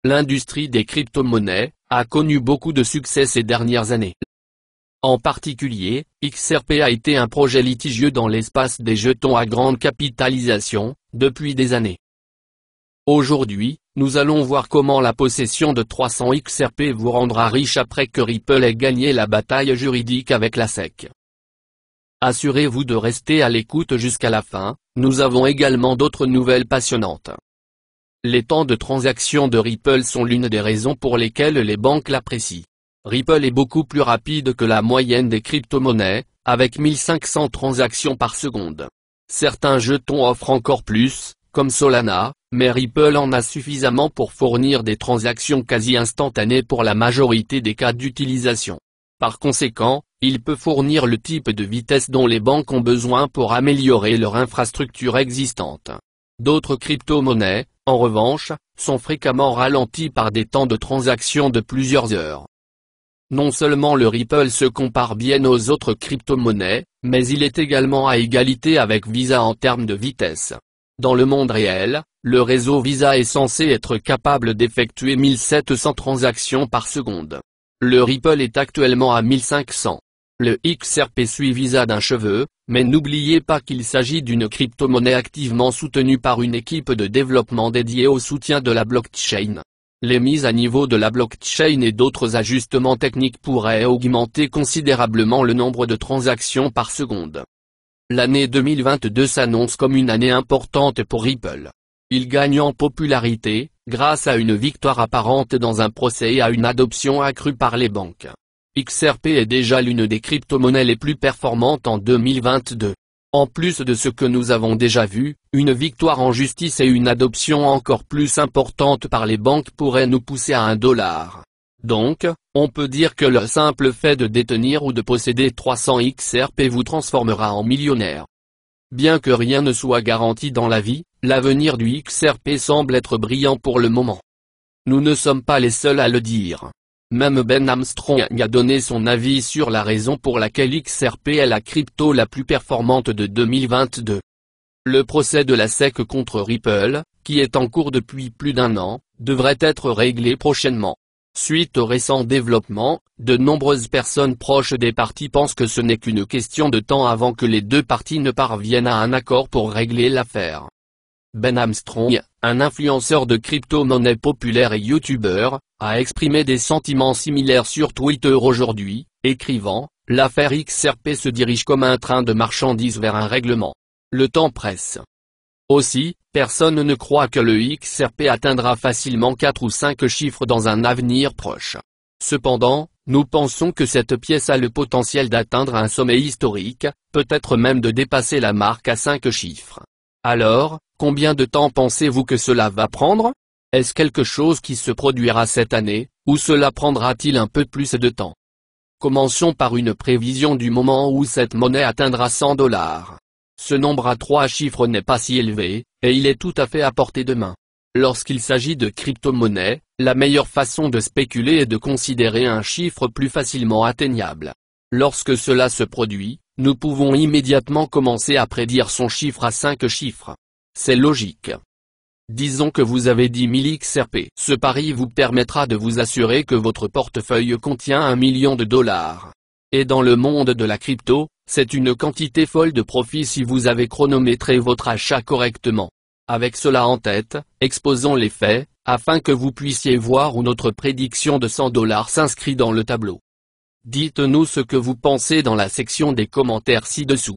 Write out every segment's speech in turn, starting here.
l'industrie des crypto-monnaies a connu beaucoup de succès ces dernières années. En particulier, XRP a été un projet litigieux dans l'espace des jetons à grande capitalisation, depuis des années. Aujourd'hui, nous allons voir comment la possession de 300 XRP vous rendra riche après que Ripple ait gagné la bataille juridique avec la SEC. Assurez-vous de rester à l'écoute jusqu'à la fin, nous avons également d'autres nouvelles passionnantes. Les temps de transaction de Ripple sont l'une des raisons pour lesquelles les banques l'apprécient. Ripple est beaucoup plus rapide que la moyenne des crypto-monnaies, avec 1500 transactions par seconde. Certains jetons offrent encore plus, comme Solana, mais Ripple en a suffisamment pour fournir des transactions quasi instantanées pour la majorité des cas d'utilisation. Par conséquent, il peut fournir le type de vitesse dont les banques ont besoin pour améliorer leur infrastructure existante. D'autres crypto-monnaies, en revanche, sont fréquemment ralenties par des temps de transaction de plusieurs heures. Non seulement le Ripple se compare bien aux autres crypto-monnaies, mais il est également à égalité avec Visa en termes de vitesse. Dans le monde réel, le réseau Visa est censé être capable d'effectuer 1700 transactions par seconde. Le Ripple est actuellement à 1500. Le XRP suit Visa d'un cheveu, mais n'oubliez pas qu'il s'agit d'une crypto-monnaie activement soutenue par une équipe de développement dédiée au soutien de la blockchain. Les mises à niveau de la blockchain et d'autres ajustements techniques pourraient augmenter considérablement le nombre de transactions par seconde. L'année 2022 s'annonce comme une année importante pour Ripple. Il gagne en popularité, grâce à une victoire apparente dans un procès et à une adoption accrue par les banques. XRP est déjà l'une des crypto-monnaies les plus performantes en 2022. En plus de ce que nous avons déjà vu, une victoire en justice et une adoption encore plus importante par les banques pourraient nous pousser à $1. Donc, on peut dire que le simple fait de détenir ou de posséder 300 XRP vous transformera en millionnaire. Bien que rien ne soit garanti dans la vie, l'avenir du XRP semble être brillant pour le moment. Nous ne sommes pas les seuls à le dire. Même Ben Armstrong a donné son avis sur la raison pour laquelle XRP est la crypto la plus performante de 2022. Le procès de la SEC contre Ripple, qui est en cours depuis plus d'un an, devrait être réglé prochainement. Suite aux récents développements, de nombreuses personnes proches des parties pensent que ce n'est qu'une question de temps avant que les deux parties ne parviennent à un accord pour régler l'affaire. Ben Armstrong, un influenceur de crypto-monnaie populaire et youtubeur, a exprimé des sentiments similaires sur Twitter aujourd'hui, écrivant « L'affaire XRP se dirige comme un train de marchandises vers un règlement. Le temps presse. » Aussi, personne ne croit que le XRP atteindra facilement 4 ou 5 chiffres dans un avenir proche. Cependant, nous pensons que cette pièce a le potentiel d'atteindre un sommet historique, peut-être même de dépasser la marque à 5 chiffres. Alors, combien de temps pensez-vous que cela va prendre? Est-ce quelque chose qui se produira cette année, ou cela prendra-t-il un peu plus de temps? Commençons par une prévision du moment où cette monnaie atteindra $100. Ce nombre à 3 chiffres n'est pas si élevé, et il est tout à fait à portée de main. Lorsqu'il s'agit de crypto-monnaie, la meilleure façon de spéculer est de considérer un chiffre plus facilement atteignable. Lorsque cela se produit, nous pouvons immédiatement commencer à prédire son chiffre à 5 chiffres. C'est logique. Disons que vous avez 10 000 XRP. Ce pari vous permettra de vous assurer que votre portefeuille contient $1 million. Et dans le monde de la crypto, c'est une quantité folle de profit si vous avez chronométré votre achat correctement. Avec cela en tête, exposons les faits, afin que vous puissiez voir où notre prédiction de $100 s'inscrit dans le tableau. Dites-nous ce que vous pensez dans la section des commentaires ci-dessous.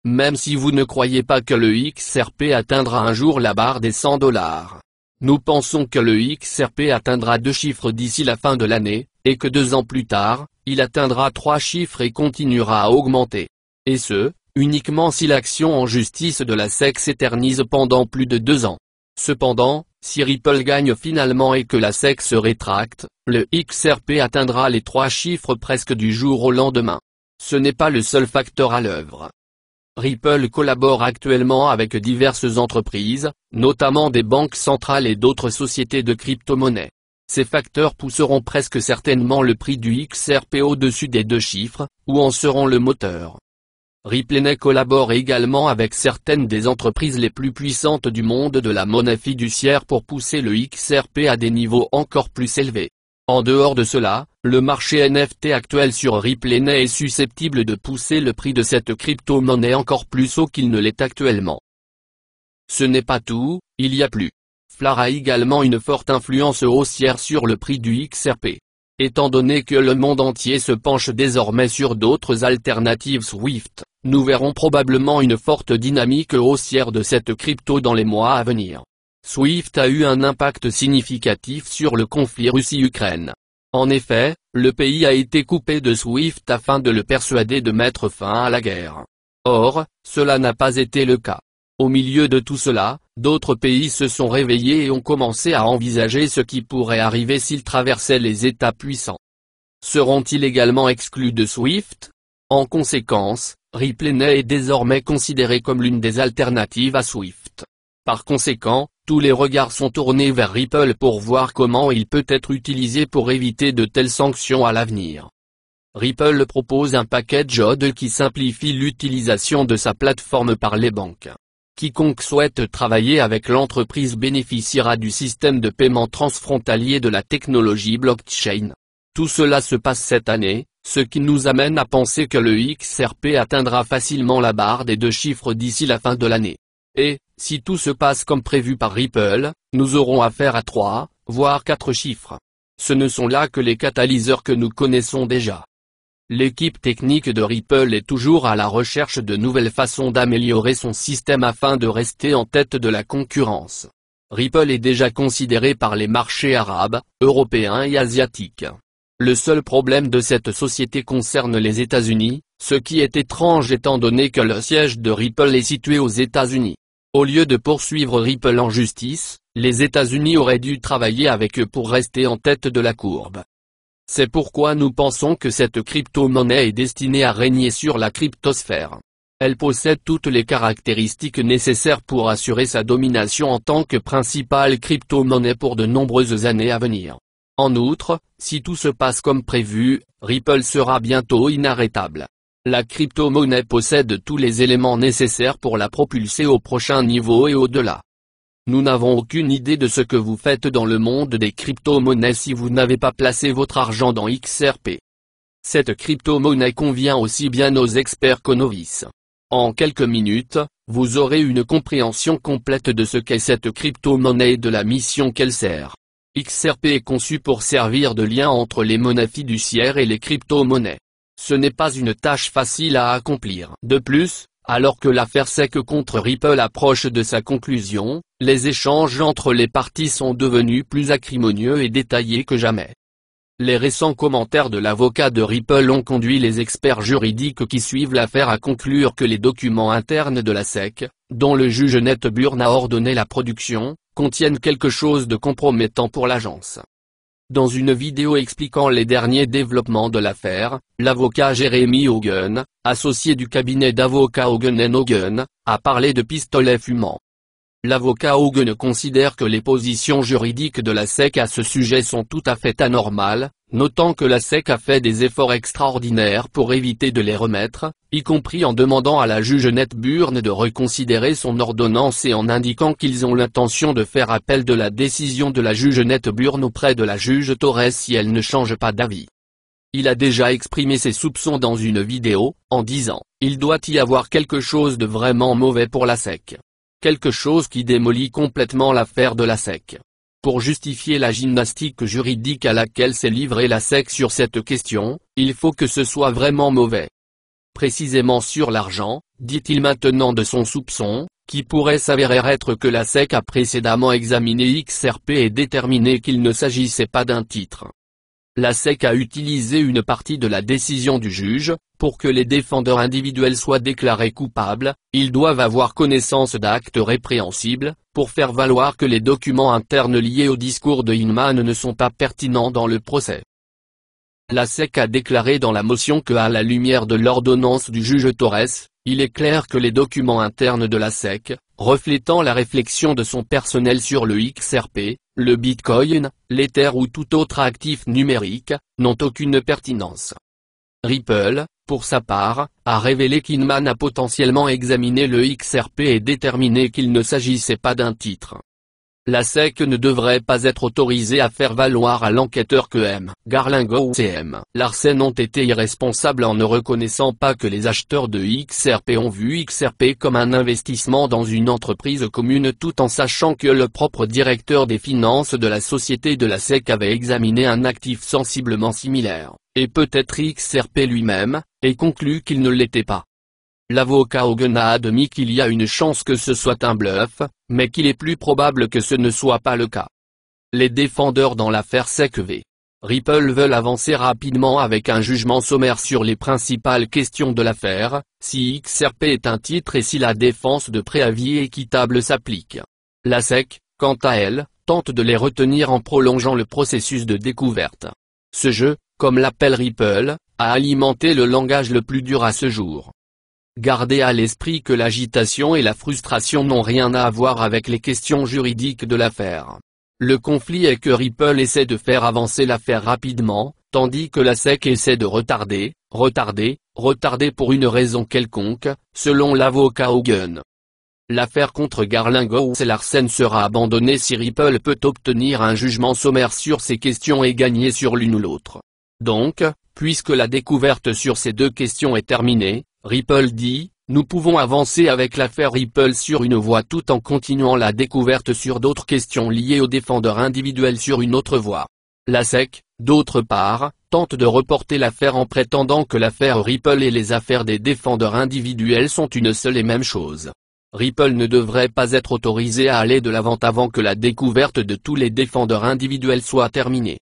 Même si vous ne croyez pas que le XRP atteindra un jour la barre des $100. Nous pensons que le XRP atteindra 2 chiffres d'ici la fin de l'année, et que 2 ans plus tard, il atteindra 3 chiffres et continuera à augmenter. Et ce, uniquement si l'action en justice de la SEC s'éternise pendant plus de 2 ans. Cependant, si Ripple gagne finalement et que la SEC se rétracte, le XRP atteindra les 3 chiffres presque du jour au lendemain. Ce n'est pas le seul facteur à l'œuvre. Ripple collabore actuellement avec diverses entreprises, notamment des banques centrales et d'autres sociétés de crypto-monnaies. Ces facteurs pousseront presque certainement le prix du XRP au-dessus des 2 chiffres, ou en seront le moteur. Ripple collabore également avec certaines des entreprises les plus puissantes du monde de la monnaie fiduciaire pour pousser le XRP à des niveaux encore plus élevés. En dehors de cela, le marché NFT actuel sur Ripple est susceptible de pousser le prix de cette crypto-monnaie encore plus haut qu'il ne l'est actuellement. Ce n'est pas tout, il y a plus. FLAR a également une forte influence haussière sur le prix du XRP. Étant donné que le monde entier se penche désormais sur d'autres alternatives Swift, nous verrons probablement une forte dynamique haussière de cette crypto dans les mois à venir. Swift a eu un impact significatif sur le conflit Russie-Ukraine. En effet, le pays a été coupé de Swift afin de le persuader de mettre fin à la guerre. Or, cela n'a pas été le cas. Au milieu de tout cela, d'autres pays se sont réveillés et ont commencé à envisager ce qui pourrait arriver s'ils traversaient les États puissants. Seront-ils également exclus de Swift? En conséquence, Ripple est désormais considéré comme l'une des alternatives à Swift. Par conséquent, tous les regards sont tournés vers Ripple pour voir comment il peut être utilisé pour éviter de telles sanctions à l'avenir. Ripple propose un package HODL qui simplifie l'utilisation de sa plateforme par les banques. Quiconque souhaite travailler avec l'entreprise bénéficiera du système de paiement transfrontalier de la technologie blockchain. Tout cela se passe cette année, ce qui nous amène à penser que le XRP atteindra facilement la barre des 2 chiffres d'ici la fin de l'année. Et, si tout se passe comme prévu par Ripple, nous aurons affaire à 3, voire 4 chiffres. Ce ne sont là que les catalyseurs que nous connaissons déjà. L'équipe technique de Ripple est toujours à la recherche de nouvelles façons d'améliorer son système afin de rester en tête de la concurrence. Ripple est déjà considéré par les marchés arabes, européens et asiatiques. Le seul problème de cette société concerne les États-Unis, ce qui est étrange étant donné que le siège de Ripple est situé aux États-Unis. Au lieu de poursuivre Ripple en justice, les États-Unis auraient dû travailler avec eux pour rester en tête de la courbe. C'est pourquoi nous pensons que cette crypto-monnaie est destinée à régner sur la cryptosphère. Elle possède toutes les caractéristiques nécessaires pour assurer sa domination en tant que principale crypto-monnaie pour de nombreuses années à venir. En outre, si tout se passe comme prévu, Ripple sera bientôt inarrêtable. La crypto-monnaie possède tous les éléments nécessaires pour la propulser au prochain niveau et au-delà. Nous n'avons aucune idée de ce que vous faites dans le monde des crypto-monnaies si vous n'avez pas placé votre argent dans XRP. Cette crypto-monnaie convient aussi bien aux experts qu'aux novices. En quelques minutes, vous aurez une compréhension complète de ce qu'est cette crypto-monnaie et de la mission qu'elle sert. XRP est conçu pour servir de lien entre les monnaies fiduciaires et les crypto-monnaies. Ce n'est pas une tâche facile à accomplir. De plus, alors que l'affaire SEC contre Ripple approche de sa conclusion, les échanges entre les parties sont devenus plus acrimonieux et détaillés que jamais. Les récents commentaires de l'avocat de Ripple ont conduit les experts juridiques qui suivent l'affaire à conclure que les documents internes de la SEC, dont le juge Ned Burn a ordonné la production, contiennent quelque chose de compromettant pour l'agence. Dans une vidéo expliquant les derniers développements de l'affaire, l'avocat Jeremy Hogan, associé du cabinet d'avocats Hogan & Hogan, a parlé de pistolet fumant. L'avocat Hogan considère que les positions juridiques de la SEC à ce sujet sont tout à fait anormales, notant que la SEC a fait des efforts extraordinaires pour éviter de les remettre, y compris en demandant à la juge Ned Burn de reconsidérer son ordonnance et en indiquant qu'ils ont l'intention de faire appel de la décision de la juge Ned Burn auprès de la juge Torres si elle ne change pas d'avis. Il a déjà exprimé ses soupçons dans une vidéo, en disant « Il doit y avoir quelque chose de vraiment mauvais pour la SEC. Quelque chose qui démolit complètement l'affaire de la SEC. » Pour justifier la gymnastique juridique à laquelle s'est livrée la SEC sur cette question, il faut que ce soit vraiment mauvais. Précisément sur l'argent, dit-il maintenant de son soupçon, qui pourrait s'avérer être que la SEC a précédemment examiné XRP et déterminé qu'il ne s'agissait pas d'un titre. La SEC a utilisé une partie de la décision du juge, pour que les défendeurs individuels soient déclarés coupables, ils doivent avoir connaissance d'actes répréhensibles, pour faire valoir que les documents internes liés au discours de Hinman ne sont pas pertinents dans le procès. La SEC a déclaré dans la motion que à la lumière de l'ordonnance du juge Torres, il est clair que les documents internes de la SEC, reflétant la réflexion de son personnel sur le XRP, le Bitcoin, l'Ether ou tout autre actif numérique, n'ont aucune pertinence. Ripple, pour sa part, a révélé qu'Inman a potentiellement examiné le XRP et déterminé qu'il ne s'agissait pas d'un titre. La SEC ne devrait pas être autorisée à faire valoir à l'enquêteur que M. Garlinghouse et M. Larsen ont été irresponsables en ne reconnaissant pas que les acheteurs de XRP ont vu XRP comme un investissement dans une entreprise commune tout en sachant que le propre directeur des finances de la société de la SEC avait examiné un actif sensiblement similaire, et peut-être XRP lui-même, et conclu qu'il ne l'était pas. L'avocat Hogan a admis qu'il y a une chance que ce soit un bluff, mais qu'il est plus probable que ce ne soit pas le cas. Les défendeurs dans l'affaire SEC v. Ripple veulent avancer rapidement avec un jugement sommaire sur les principales questions de l'affaire, si XRP est un titre et si la défense de préavis équitable s'applique. La SEC, quant à elle, tente de les retenir en prolongeant le processus de découverte. Ce jeu, comme l'appelle Ripple, a alimenté le langage le plus dur à ce jour. Gardez à l'esprit que l'agitation et la frustration n'ont rien à voir avec les questions juridiques de l'affaire. Le conflit est que Ripple essaie de faire avancer l'affaire rapidement, tandis que la SEC essaie de retarder pour une raison quelconque, selon l'avocat Hogan. L'affaire contre Garlinghouse et Larsen sera abandonnée si Ripple peut obtenir un jugement sommaire sur ces questions et gagner sur l'une ou l'autre. Donc, puisque la découverte sur ces deux questions est terminée, Ripple dit, nous pouvons avancer avec l'affaire Ripple sur une voie tout en continuant la découverte sur d'autres questions liées aux défendeurs individuels sur une autre voie. La SEC, d'autre part, tente de reporter l'affaire en prétendant que l'affaire Ripple et les affaires des défendeurs individuels sont une seule et même chose. Ripple ne devrait pas être autorisé à aller de l'avant avant que la découverte de tous les défendeurs individuels soit terminée.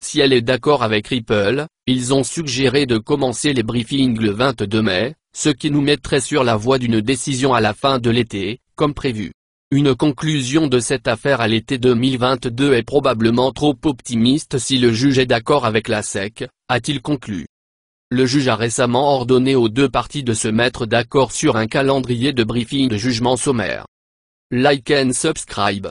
Si elle est d'accord avec Ripple, ils ont suggéré de commencer les briefings le 22 mai, ce qui nous mettrait sur la voie d'une décision à la fin de l'été, comme prévu. Une conclusion de cette affaire à l'été 2022 est probablement trop optimiste si le juge est d'accord avec la SEC, a-t-il conclu. Le juge a récemment ordonné aux deux parties de se mettre d'accord sur un calendrier de briefing de jugement sommaire. Like and subscribe.